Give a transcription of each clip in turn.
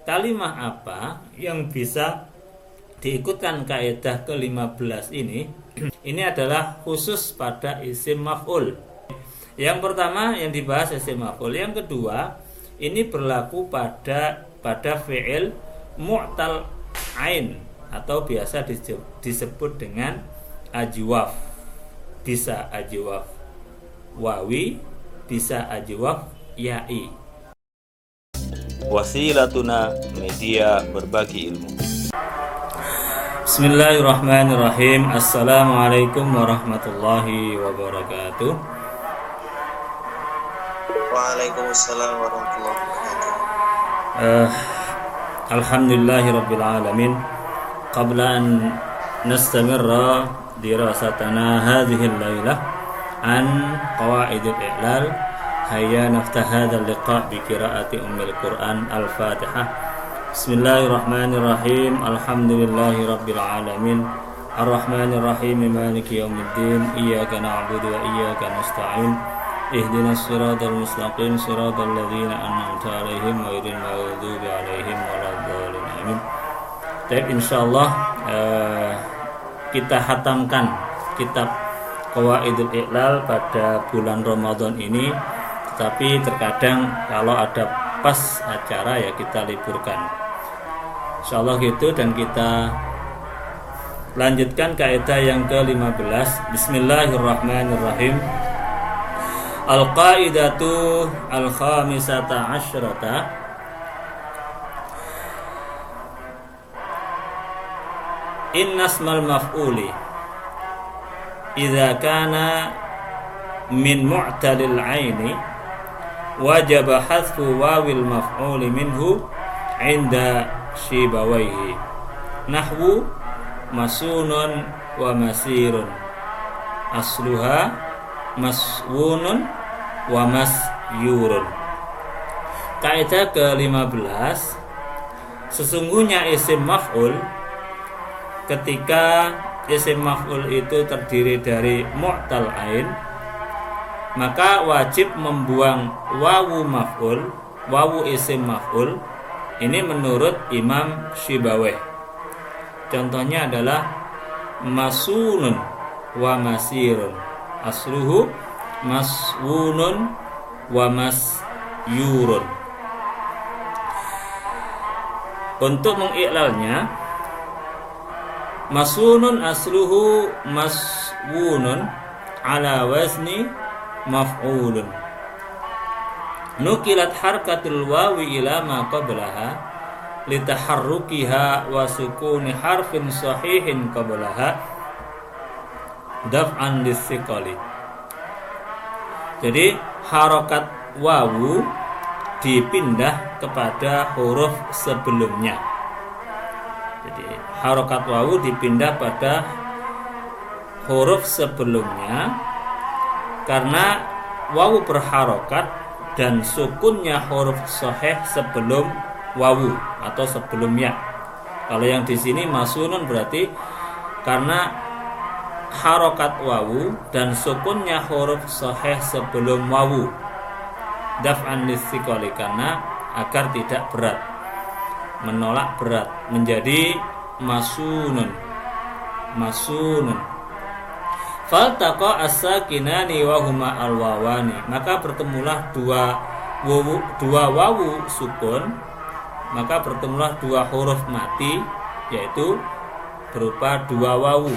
Kalimah apa yang bisa diikutkan kaidah ke-15 ini? Ini adalah khusus pada isim maf'ul. Yang pertama yang dibahas isim maf'ul. Yang kedua, ini berlaku pada fi'il mu'tal ain atau biasa disebut dengan ajwaf. Bisa ajwaf wawi, bisa ajwaf ya'i. Wasilatuna, media berbagi ilmu. Bismillahirrahmanirrahim. Assalamualaikum warahmatullahi wabarakatuh. Waalaikumsalam warahmatullahi wabarakatuh. Alhamdulillahirabbil alamin. Qabla an nastamirra dirasatana hadhihi al-lailah an qawaid al-i'lal, hayya naftah hadha al-liqa' bi qira'ati ummil Qur'an al-Fatihah. Bismillahirrahmanirrahim. Alhamdulillahirabbil alamin. Ar-Rahmanir-Rahim, Maliki yaumiddin. Iyyaka na'budu wa iyyaka nasta'in. Ihdinas siratal mustaqim, siratal ladzina an'amta 'alaihim ghairil maghdubi 'alaihim waladdallin. Amin. Baik, insyaallah kita hatamkan kitab Qawaidul Iqlal pada bulan Ramadan ini, tetapi terkadang kalau ada pas acara ya kita liburkan. Insyaallah gitu, dan kita lanjutkan kaidah yang ke-15. Bismillahirrahmanirrahim. Al-qaidatu al-khamisata asyrata. Innasmal maf'uli idza kana min mu'talil aini wajaba hadfu wawil maf'uli minhu inda shibawaihi, nahwu masunun wa masirun, asluha maswunun wa masyurun. Kaidah ke-15, sesungguhnya isim maf'ul, ketika isim maf'ul itu terdiri dari mu'tal ain, maka wajib membuang wawu maf'ul, wawu isim maf'ul. Ini menurut Imam Syibawayh. Contohnya adalah masunun wa masirun, asluhu maswunun wa masyurun. Untuk mengiklalnya, masunun asluhu maswunun ala wazni maf'ulun, nukilat harkatul wawi ila ma qablaha litaharrukiha wa sukuni harfin sahihin qablaha daf'an lissiqali. Jadi harokat wawu dipindah kepada huruf sebelumnya. Jadi harokat wawu dipindah pada huruf sebelumnya karena wawu berharokat dan sukunnya huruf sahih sebelum wawu atau sebelumnya. Kalau yang di sini masunun berarti karena harokat wawu dan sukunnya huruf sahih sebelum wawu, daf'an lissiqali, karena agar tidak berat, menolak berat, menjadi masunun. Masunun. Faltaqa as-sakinani wa huma al-wawani, maka bertemulah dua wawu sukun, maka bertemulah dua huruf mati, yaitu berupa dua wawu.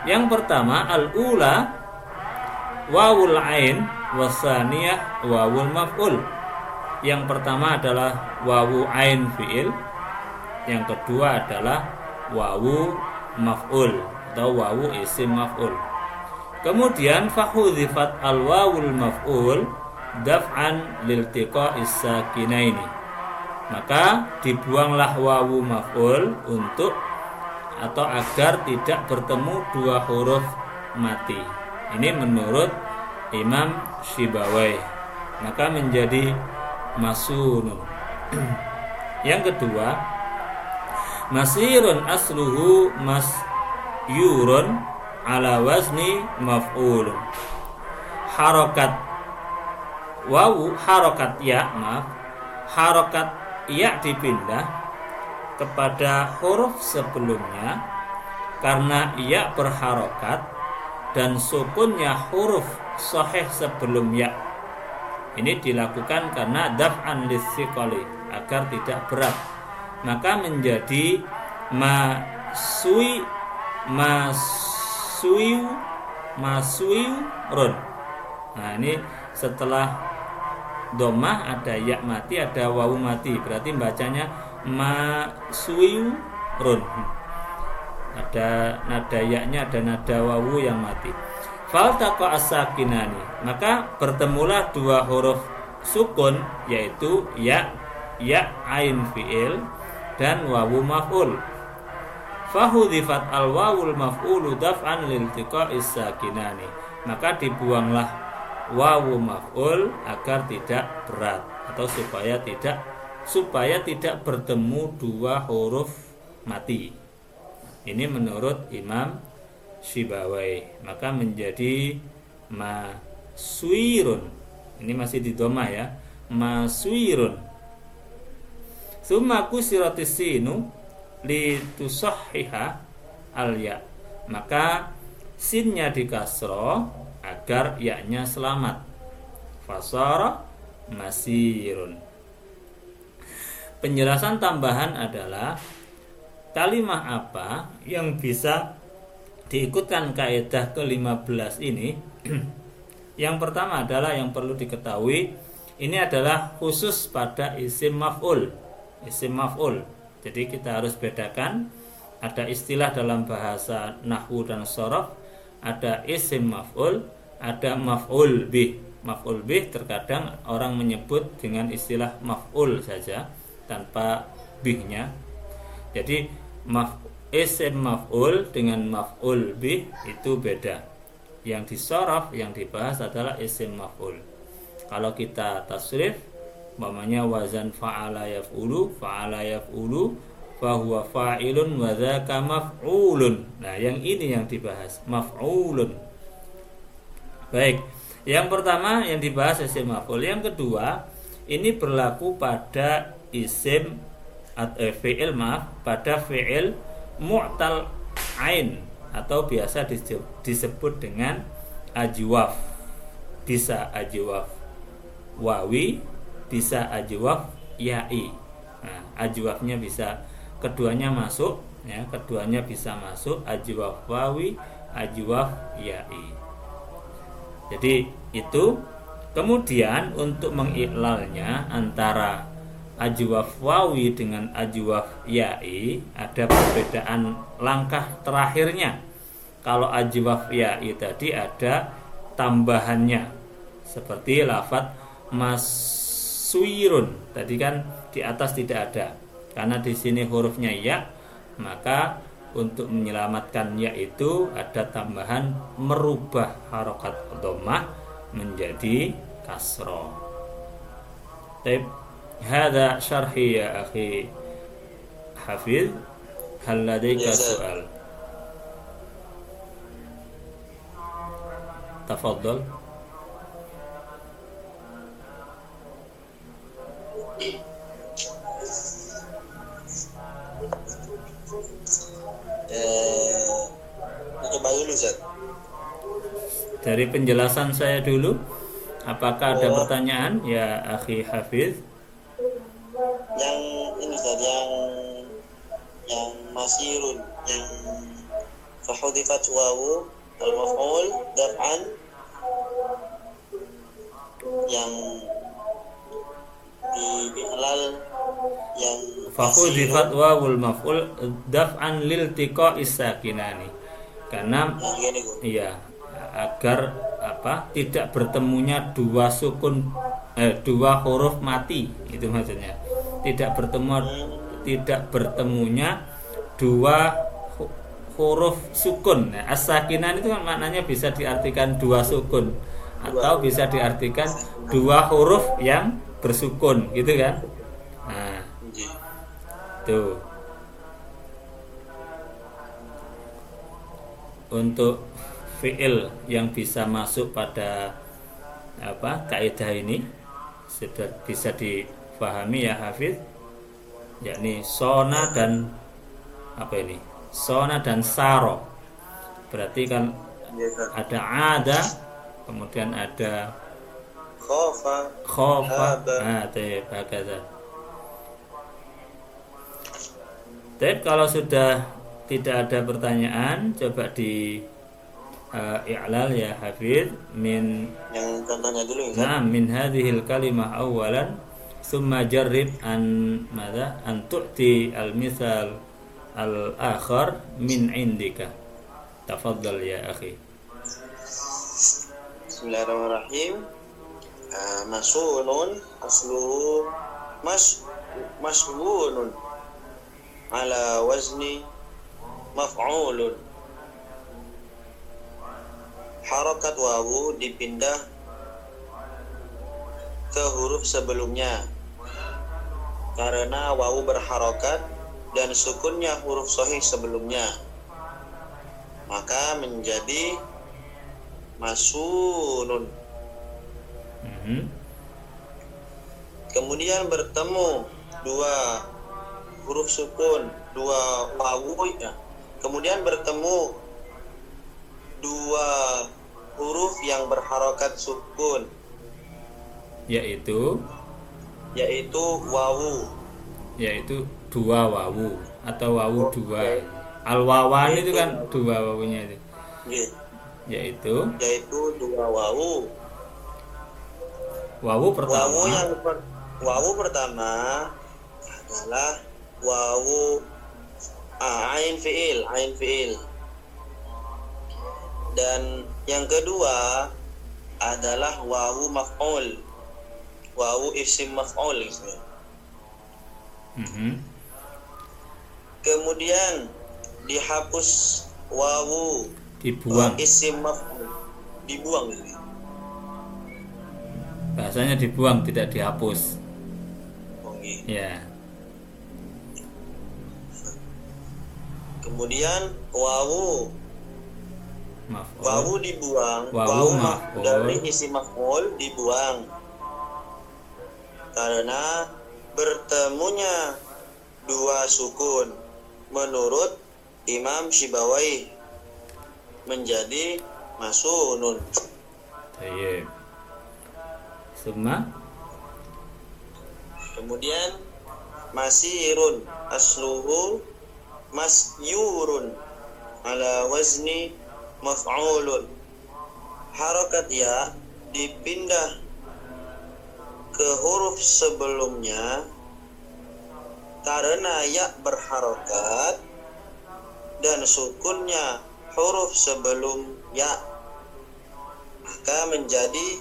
Yang pertama al-ula wawul ain wasaniyah wawul maf'ul. Yang pertama adalah wawu ain fi'il, yang kedua adalah wawu maf'ul atau wawu isim maf'ul. Kemudian fahudhifat al-wawul maf'ul daf'an liltiqa'is sakinaini, maka dibuanglah wawu maf'ul untuk atau agar tidak bertemu dua huruf mati. Ini menurut Imam Syibawayh, maka menjadi masunun. Yang kedua, masirun asluhu masyurun ala wazni maf'ul. Harokat wawu, harokat ya, maaf, harokat ya dipindah kepada huruf sebelumnya karena ya berharokat dan sukunnya huruf sahih sebelum ya. Ini dilakukan karena daf'an litsiqali, agar tidak berat. Maka menjadi masuyurun. Nah, ini setelah dhammah ada ya mati, ada wawu mati. Berarti bacanya masuyurun. Ada nada ya-nya, ada nada wawu yang mati. Faltaqa as-sakinani, maka bertemulah dua huruf sukun, yaitu ya ain fi'il dan wawu maf'ul. Fahudhifat al-wawul maf'ulu daf'an liltiqa'is sakinani, maka dibuanglah wawu maf'ul agar tidak berat, atau supaya tidak bertemu dua huruf mati. Ini menurut Imam Syibawai. Maka menjadi maswirun. Ini masih di dhammah ya. Maswirun. Tsumma kusiratis sinu litusahhiha al-ya. Maka sinnya dikasroh agar ya-nya selamat. Fasara masirun. Penjelasan tambahan adalah kalimah apa yang bisa diikutkan kaidah ke-15 ini. Yang pertama adalah yang perlu diketahui, ini adalah khusus pada isim maf'ul. Isim maf'ul. Jadi kita harus bedakan, ada istilah dalam bahasa nahwu dan sharaf, ada isim maf'ul, ada maf'ul bih. Maf'ul bih terkadang orang menyebut dengan istilah maf'ul saja tanpa bihnya. Jadi isim maf'ul dengan maf'ul bih itu beda. Yang disoraf, yang dibahas adalah isim maf'ul. Kalau kita tasrif, umpamanya wazan fa'ala yaf'ulu fahuwa fa'ilun wa dzaka maf'ulun. Nah, yang ini yang dibahas, maf'ulun. Baik, yang pertama yang dibahas isim maf'ul. Yang kedua, ini berlaku pada isim pada fi'il mu'tal ain atau biasa disebut dengan ajwaf. Bisa ajwaf wawi, bisa ajwaf ya'i. Nah, ajwafnya bisa keduanya masuk ya, keduanya bisa masuk, ajwaf wawi, ajwaf ya'i. Jadi itu. Kemudian untuk mengiklalnya antara ajwaf wawi dengan ajwaf ya'i ada perbedaan langkah terakhirnya. Kalau ajwaf ya'i tadi ada tambahannya, seperti lafadz maswirun. Tadi kan di atas tidak ada, karena di sini hurufnya ya, maka untuk menyelamatkan ya itu ada tambahan merubah harokat dhammah menjadi kasroh. Baik. Hada syarhi ya akhi Hafiz. Hal ladaika soal? Tafadhal. Coba dulu Ustaz. Dari penjelasan saya dulu, apakah ada pertanyaan ya akhi Hafiz? Yang ini Ustaz, yang masirun, yang fahudifat wawu al-maf'ul daf'an, yang di halal, yang fahudifat wawul maf'ul daf'an liltiqa'is sakinani. Karena iya, agar tidak bertemunya dua sukun, dua huruf mati, itu maksudnya. Tidak bertemunya dua huruf sukun. Nah, as-sakinan itu kan maknanya bisa diartikan dua sukun atau bisa diartikan dua huruf yang bersukun, gitu kan? Nah, tuh. Untuk fi'il yang bisa masuk pada kaidah ini sudah bisa dipahami ya Hafiz. yakni sona dan apa ini? Sona dan saro. Berarti kan Ya, Ustaz. ada ada, kemudian ada Khofa, khofa. haba. Hakaza. Tapi kalau sudah tidak ada pertanyaan, coba di i'lal ya Hafidz min Yang contohnya dulu ya, Ustaz. min hadhil kalimah awalan thumma jarrib an tu'ti al-misal al-akhar min indika. Tafaddal ya akhi. Bismillahirrahmanirrahim. Masunun asluhu mashghulun ala wazni maf'ulun. Harakat wawu dipindah ke huruf sebelumnya karena wawu berharokat dan sukunnya huruf sahih sebelumnya, maka menjadi masunun. Kemudian bertemu dua huruf sukun, dua wawu ya. Kemudian bertemu dua huruf yang berharokat sukun, Yaitu wawu. yaitu dua wawu atau wawu dua. Al-wawan itu kan dua wawunya itu. Yaitu Dua wawu. wawu pertama. Wawu pertama adalah wawu ain fiil. Dan yang kedua adalah wawu maf'ul. Wawu isim maf'ul gitu. Kemudian dihapus wawu, Dibuang. isim maf'ul, dibuang gitu. Bahasanya dibuang, tidak dihapus. Okay. Ya. Kemudian wawu Maf'ul. dibuang. Wawu maf'ul. Dari isim maf'ul dibuang karena bertemunya dua sukun menurut Imam Syibawayh menjadi masunun. Baik. Summa Kemudian masirun asluhu masyurun ala wazni maf'ulun. Harakat ya dipindah ke huruf sebelumnya karena ya berharokat dan sukunnya huruf sebelum ya, maka menjadi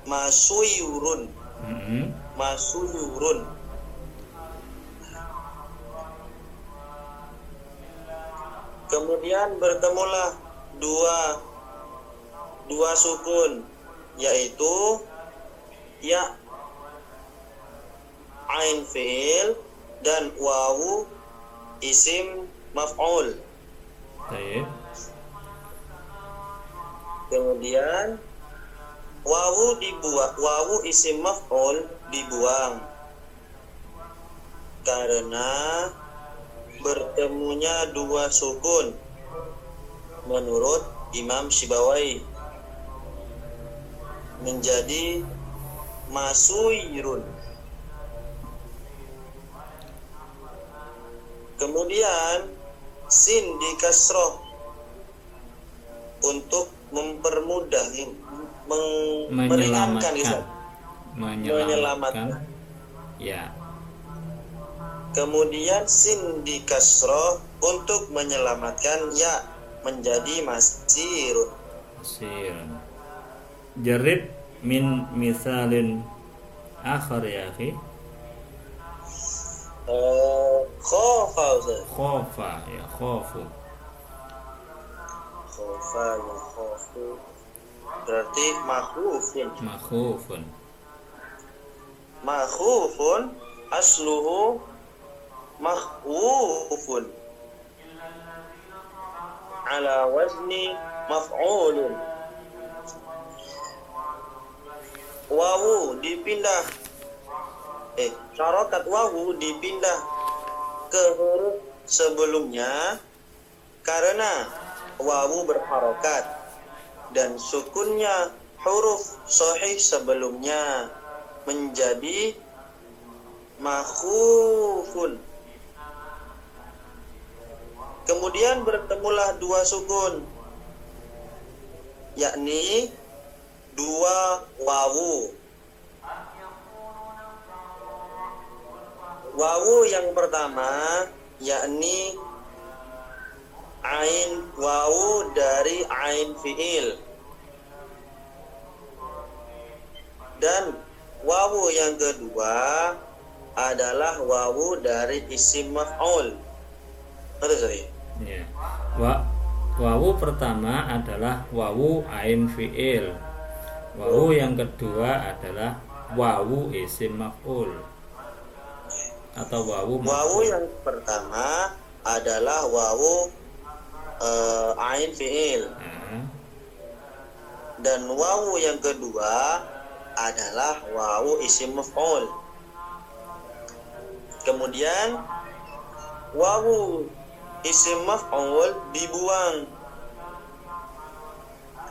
masuyurun. Masuyurun. Kemudian bertemulah dua sukun, yaitu ya ain fi'il dan wawu isim maf'ul. Baik. Kemudian wawu isim maf'ul dibuang karena bertemunya dua sukun menurut Imam Syibawayh menjadi masuyirun. Kemudian sin dikasroh untuk mempermudah, meringankan gitu. Menyelamatkan. Ya. Kemudian sin dikasroh untuk menyelamatkan ya menjadi masirun. Masirun. Jarib min misalin akhar ya akhi. Khofa Ustaz. Khofa ya khofu. Khofa ya khofu berarti makhufun. Makhufun asluhu makhufun ala wazni maf'ulun. Wawu dipindah harokat wawu dipindah ke huruf sebelumnya karena wawu berharokat dan sukunnya huruf sahih sebelumnya menjadi makhufun. Kemudian bertemulah dua sukun, yakni dua wawu. Wawu yang pertama yakni ain, wawu dari ain fi'il, dan wawu yang kedua adalah wawu dari isim maf'ul. Ya. Wawu pertama adalah wawu ain fi'il. Wawu yang kedua adalah wawu isim maf'ul atau wawu maf'ul. Wawu yang pertama adalah wawu ain fi'il. Dan wawu yang kedua adalah wawu isim maf'ul. Kemudian wawu isim maf'ul dibuang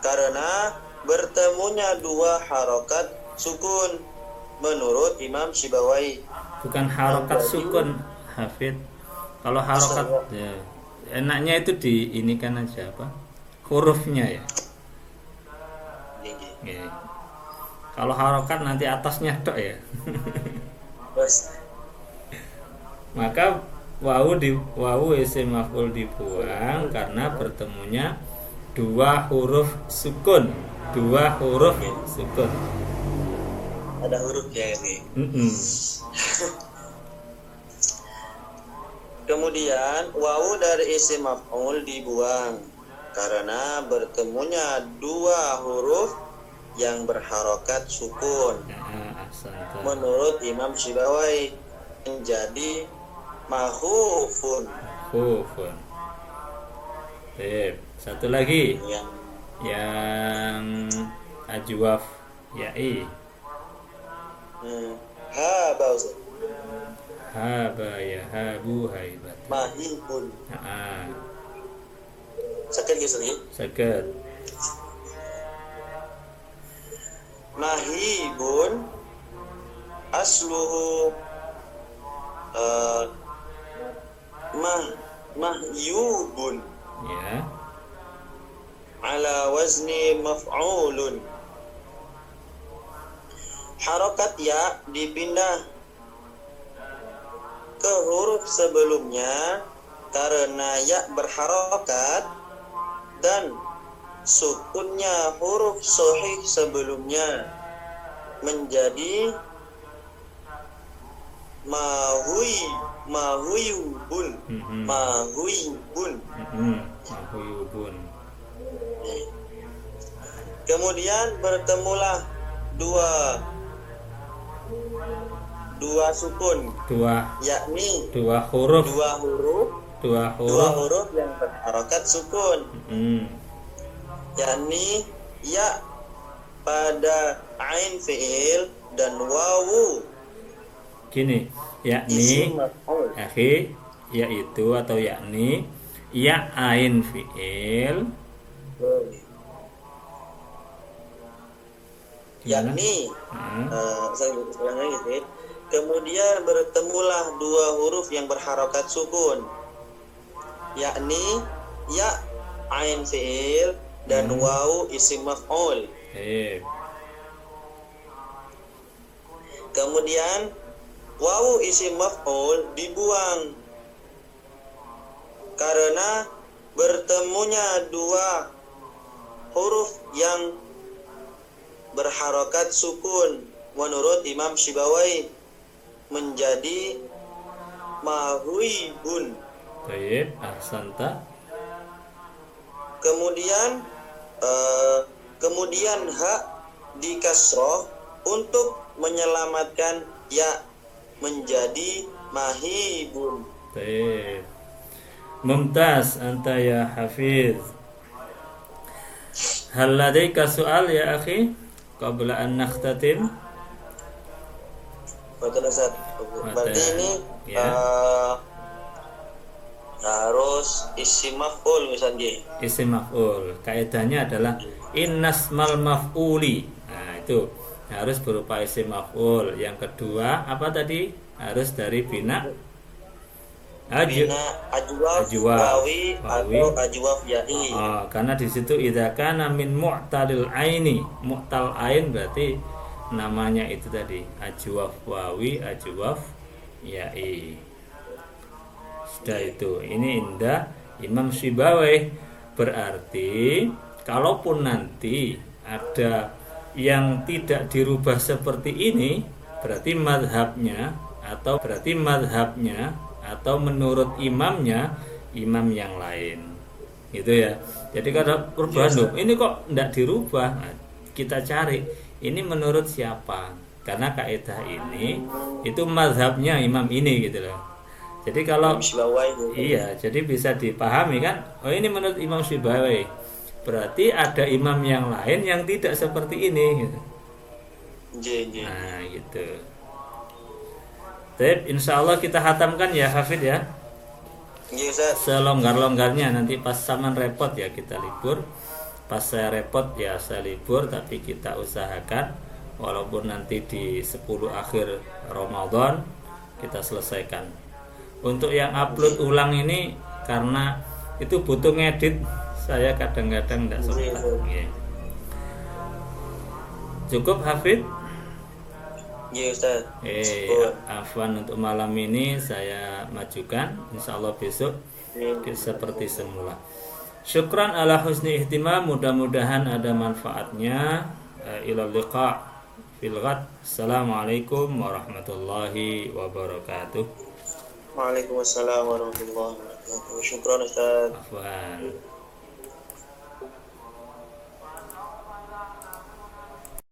karena bertemunya dua harokat sukun menurut Imam Syibawai. Bukan harokat sukun, Hafid. Kalau harokat ya, enaknya itu di ini kan aja apa? Hurufnya ya. Ya. Kalau harokat nanti atasnya tok ya. Maka wawu isim maf'ul dibuang karena bertemunya dua huruf sukun. Ada hurufnya ini. Kemudian wawu dari isim maf'ul dibuang karena bertemunya dua huruf yang berharokat sukun. Menurut Imam Syibawai menjadi makhufun. Satu lagi yang ajwaf ya'i. Haba ya habu haibat. Mahibun. Sakit gitu nih? Sakit. Mahibun asluhu mahyubun. Ya. Ala wazni maf'ulun. Harokat ya dipindah ke huruf sebelumnya karena ya berharokat dan sukunnya huruf sahih sebelumnya menjadi mahuyubun. Kemudian bertemulah dua sukun, yakni dua huruf yang berharokat sukun, yakni ya pada ain fi'il dan wawu. Gini, yakni yaitu atau yakni ya ain fi'il, yakni kemudian bertemulah dua huruf yang berharokat sukun, yakni ya ain fi'il dan wawu isim maf'ul. Kemudian wawu isim maf'ul dibuang karena bertemunya dua huruf yang berharokat sukun menurut Imam Syibawai menjadi mahuibun. Baik, ahsanta. Kemudian hak dikasroh untuk menyelamatkan ya menjadi mahibun. Baik. Mumtaz anta ya Hafiz. Hal ladaika soal ya akhi qabla an nakhtatim? Betul Ustaz. Berarti ini Ya. harus isim maf'ul misalnya. Isim maf'ul. Kaidahnya adalah innasmal maf'uli. Nah, itu harus berupa isim maf'ul. Yang kedua, apa tadi? Harus dari bina Bina ajwaf, wawi atau ajwaf ya'i. karena di situ idza kana min mu'talil aini. Mu'tal ain berarti namanya itu tadi ajwaf wawi, ajwaf ya'i. Sudah itu. Ini indah Imam Syibawayh. Berarti kalaupun nanti ada yang tidak dirubah seperti ini, berarti madhabnya atau menurut imamnya imam yang lain, gitu ya. Jadi kalau perubahan loh, ini kok tidak dirubah, nah, kita cari ini menurut siapa, karena kaidah ini itu madhabnya imam ini, gitu loh. Jadi kalau iya, jadi bisa dipahami kan, oh ini menurut Imam Syibawayh, berarti ada imam yang lain yang tidak seperti ini, gitu. Nah gitu. Baik, insya Allah kita hatamkan ya Hafid ya. Selonggar-longgarnya, nanti pas Saman repot ya kita libur. Pas saya repot ya saya libur, tapi kita usahakan walaupun nanti di 10 akhir Ramadan kita selesaikan. Untuk yang upload ulang ini karena itu butuh ngedit, saya kadang-kadang tidak sempat. Cukup Hafid? Iya Ustaz. Afwan untuk malam ini saya majukan, insya Allah besok seperti semula. Syukran ala husni ihtimam, mudah-mudahan ada manfaatnya. Ilal liqa fil ghad. Assalamualaikum warahmatullahi wabarakatuh. Waalaikumsalam warahmatullahi wabarakatuh. Syukran Ustaz. Afwan.